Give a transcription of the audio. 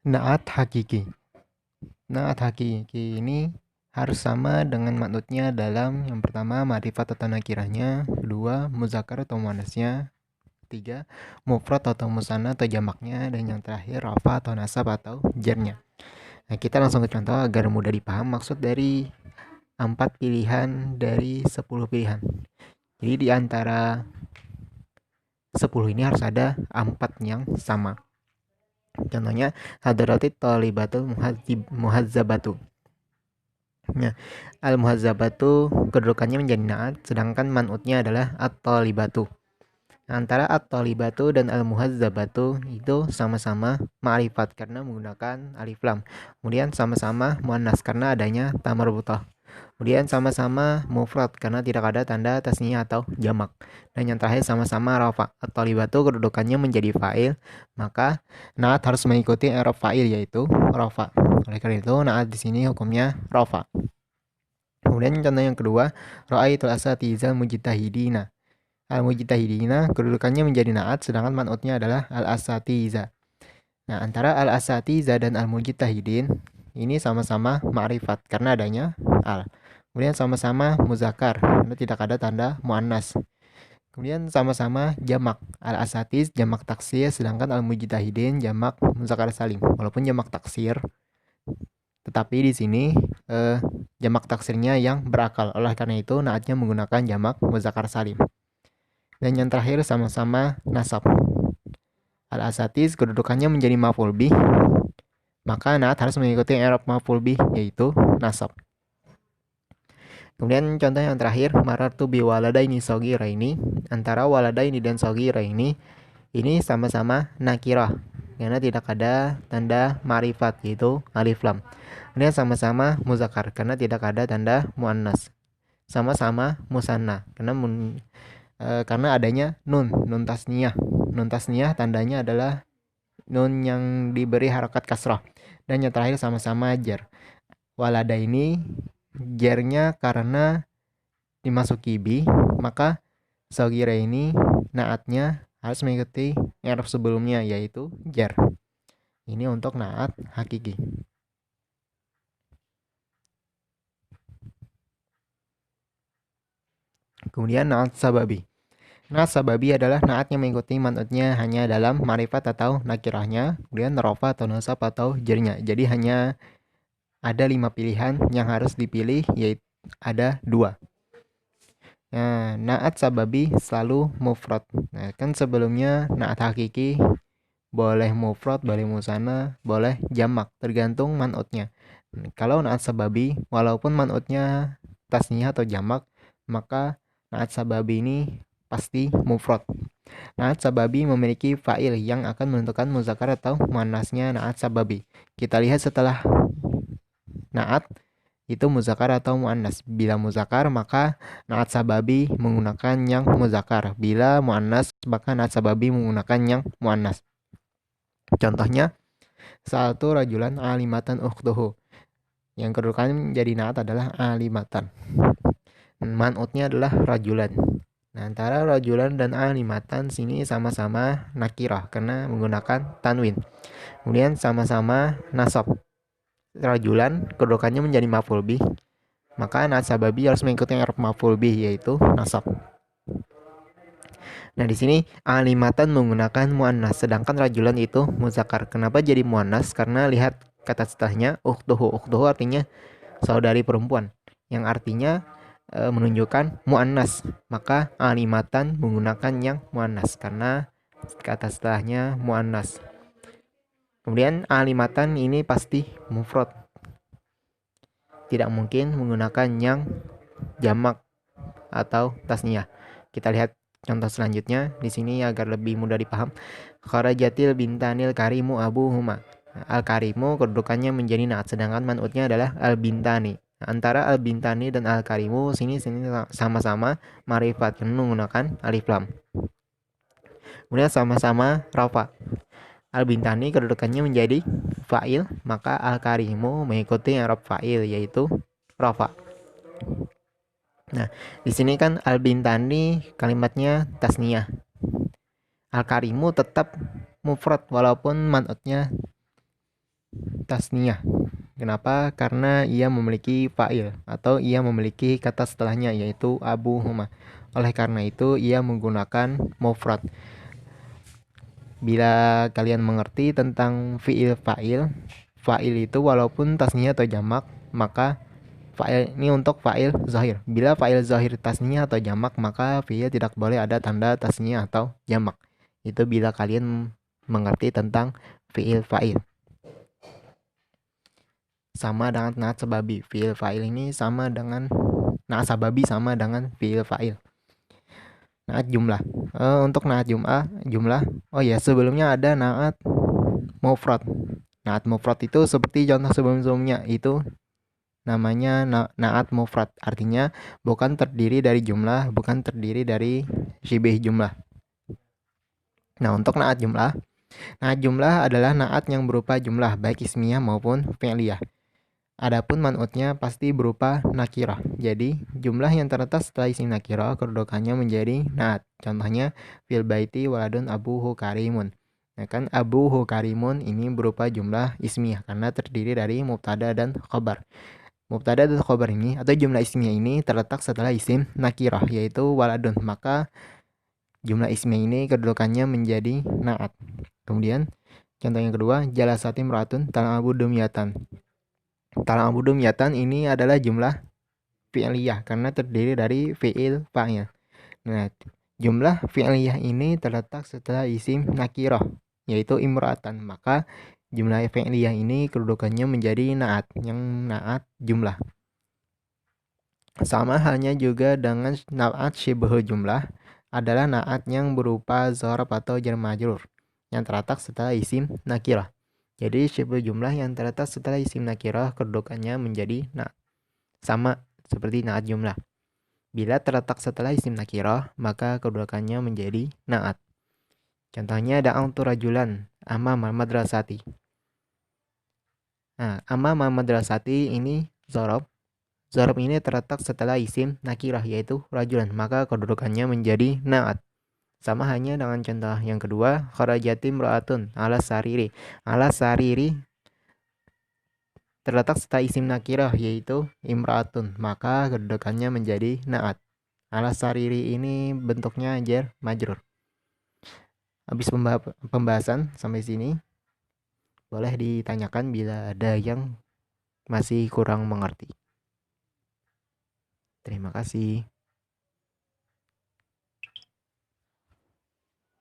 Naat hakiki. Naat hakiki ini harus sama dengan manutnya dalam yang pertama ma'rifat atau nakirahnya, kedua muzakkar atau muannasnya, ketiga mufrad atau musanna atau jamaknya, dan yang terakhir rafa atau nasab atau jarnya. Nah, kita langsung ke contoh agar mudah dipaham maksud dari 4 pilihan dari 10 pilihan. Jadi di antara 10 ini harus ada 4 yang sama. Contohnya hadratit thalibatul muhazzabatu. Nah, al-muhazzabatu kedudukannya menjadi naat, sedangkan man'utnya adalah at-thalibatu. Antara at-thalibatu dan al-muhazzabatu itu sama-sama ma'rifat karena menggunakan alif lam. Kemudian sama-sama muannas karena adanya ta marbutah. Kemudian sama-sama mufrad karena tidak ada tanda tasniyah atau jamak. Dan yang terakhir sama-sama rafa. At-thalibatu kedudukannya menjadi fa'il, maka naat harus mengikuti i'rab fa'il yaitu rafa. Oleh karena itu naat di sini hukumnya rafa. Kemudian contoh yang kedua, ra'aitul asatizal mujtahidina. Al-mujtahidina kedudukannya menjadi naat sedangkan man'utnya adalah al-asatiza. Nah, antara al-asatiza dan al-mujtahidin ini sama-sama ma'rifat karena adanya al. Kemudian sama-sama muzakkar karena tidak ada tanda muannas. Kemudian sama-sama jamak. Al-asatiz jamak taksir sedangkan al-mujtahidin jamak muzakkar salim. Walaupun jamak taksir, tetapi di sini jamak taksirnya yang berakal. Oleh karena itu naatnya menggunakan jamak muzakkar salim. Dan yang terakhir sama-sama nasab. Al-asatiz kedudukannya menjadi maf'ul bih, maka naat harus mengikuti i'rab maf'ul bih yaitu nasab. Kemudian contoh yang terakhir, marartu bi waladaini shagiraini. Antara waladaini dan shagiraini ini sama-sama nakirah karena tidak ada tanda ma'rifat yaitu alif lam. Kemudian sama-sama muzakkar karena tidak ada tanda muannas. Sama-sama musanna karena adanya nun tasniyah. Nun tasniyah tandanya adalah nun yang diberi harokat kasrah. Dan yang terakhir sama-sama jar. Walada ini jarnya karena dimasuki bi, maka shogira ini naatnya harus mengikuti i'rab sebelumnya yaitu jar. Ini untuk naat hakiki. Kemudian naat sababi. Naat sababi adalah naat yang mengikuti man'utnya hanya dalam ma'rifat atau nakirahnya, kemudian rafa atau nasab atau jarnya. Jadi hanya ada 5 pilihan yang harus dipilih, yaitu ada 2. Nah, naat sababi selalu mufrad. Nah, kan sebelumnya naat hakiki boleh mufrad, boleh musanna, boleh jamak, tergantung man'utnya. Kalau naat sababi, walaupun man'utnya tasniyah atau jamak, maka naat sababi ini pasti mufrad. Naat sababi memiliki fa'il yang akan menentukan muzakkar atau muannasnya naat sababi. Kita lihat setelah naat itu muzakkar atau muannas. Bila muzakkar maka naat sababi menggunakan yang muzakkar. Bila muannas maka naat sababi menggunakan yang muannas. Contohnya satu rajulan alimatan ukhtuhu. Yang kedudukan menjadi naat adalah alimatan. Man'utnya adalah rajulan. Nah, antara rajulan dan alimatan sini sama-sama nakirah karena menggunakan tanwin. Kemudian sama-sama nasab. Rajulan kedudukannya menjadi maf'ul bih, maka naat sababi harus mengikuti i'rab maf'ul bih yaitu nasab. Nah, di sini alimatan menggunakan muannas sedangkan rajulan itu muzakkar. Kenapa jadi muannas? Karena lihat kata setelahnya ukhtuhu. Ukhtuhu artinya saudari perempuan, yang artinya menunjukkan muannas. Maka alimatan menggunakan yang muannas karena kata setelahnya muannas. Kemudian alimatan ini pasti mufrad. Tidak mungkin menggunakan yang jamak atau tasniyah. Kita lihat contoh selanjutnya di sini agar lebih mudah dipaham. Kharajatil bintanil karimu abuhuma. Al-karimu kedudukannya menjadi naat sedangkan man'utnya adalah al-bintani. Antara al-bintani dan al-karimu sini sama-sama ma'rifat menggunakan alif lam. Kemudian sama-sama rafa. Al-bintani kedudukannya menjadi fa'il, maka al-karimu mengikuti i'rab fa'il yaitu rafa. Nah, di sini kan al-bintani kalimatnya tasniyah. Al-karimu tetap mufrad walaupun man'utnya tasniyah. Kenapa? Karena ia memiliki fa'il atau ia memiliki kata setelahnya yaitu abuhuma. Oleh karena itu ia menggunakan mufrad. Bila kalian mengerti tentang fi'il fa'il, fa'il itu walaupun tasniyah atau jamak, maka fa'il ini untuk fa'il zahir. Bila fa'il zahir tasniyah atau jamak, maka fi'il tidak boleh ada tanda tasniyah atau jamak. Itu bila kalian mengerti tentang fi'il fa'il. Sama dengan naat sababi. Fi'il fa'il ini sama dengan naat sababi sama dengan fi'il fa'il. Naat jumlah. Untuk naat jumlah. Oh ya, sebelumnya ada naat mufrad. Naat mufrad itu seperti contoh sebelum-sebelumnya itu namanya naat mufrad. Artinya bukan terdiri dari jumlah, bukan terdiri dari syibih jumlah. Nah, untuk naat jumlah adalah naat yang berupa jumlah baik ismiyah maupun fi'liyah. Adapun man'utnya pasti berupa nakirah. Jadi, jumlah yang terletak setelah isim nakirah kedudukannya menjadi naat. Contohnya, fil baiti waladun abuhu karimun. Nah kan abuhu karimun ini berupa jumlah ismiyah karena terdiri dari mubtada dan khabar. Mubtada dan khabar ini atau jumlah ismiyah ini terletak setelah isim nakirah yaitu waladun. Maka jumlah ismiyah ini kedudukannya menjadi naat. Kemudian, contoh yang kedua, jalasati imra'atun tal'abu dumyatan. Tal'abu dumyatan ini adalah jumlah fi'liyah karena terdiri dari fi'il fa'il. Nah, jumlah fi'liyah ini terletak setelah isim nakirah yaitu imra'atan. Maka jumlah fi'liyah ini kedudukannya menjadi naat, yang naat jumlah. Sama halnya juga dengan naat syibhul jumlah adalah naat yang berupa dzaraf atau jar majrur yang terletak setelah isim nakirah. Jadi syibhul jumlah yang terletak setelah isim nakirah kedudukannya menjadi naat. Sama seperti naat jumlah. Bila terletak setelah isim nakirah, maka kedudukannya menjadi naat. Contohnya da'autu rajulan amama madrasati. Nah, amama madrasati ini dzaraf. Dzaraf ini terletak setelah isim nakirah yaitu rajulan, maka kedudukannya menjadi naat. Sama hanya dengan contoh yang kedua, kharajati imra'atun ala sariri. Ala sariri terletak setelah isim nakirah yaitu imra'atun, maka kedudukannya menjadi naat. Ala sariri ini bentuknya jar majrur. Habis pembahasan sampai sini, boleh ditanyakan bila ada yang masih kurang mengerti. Terima kasih.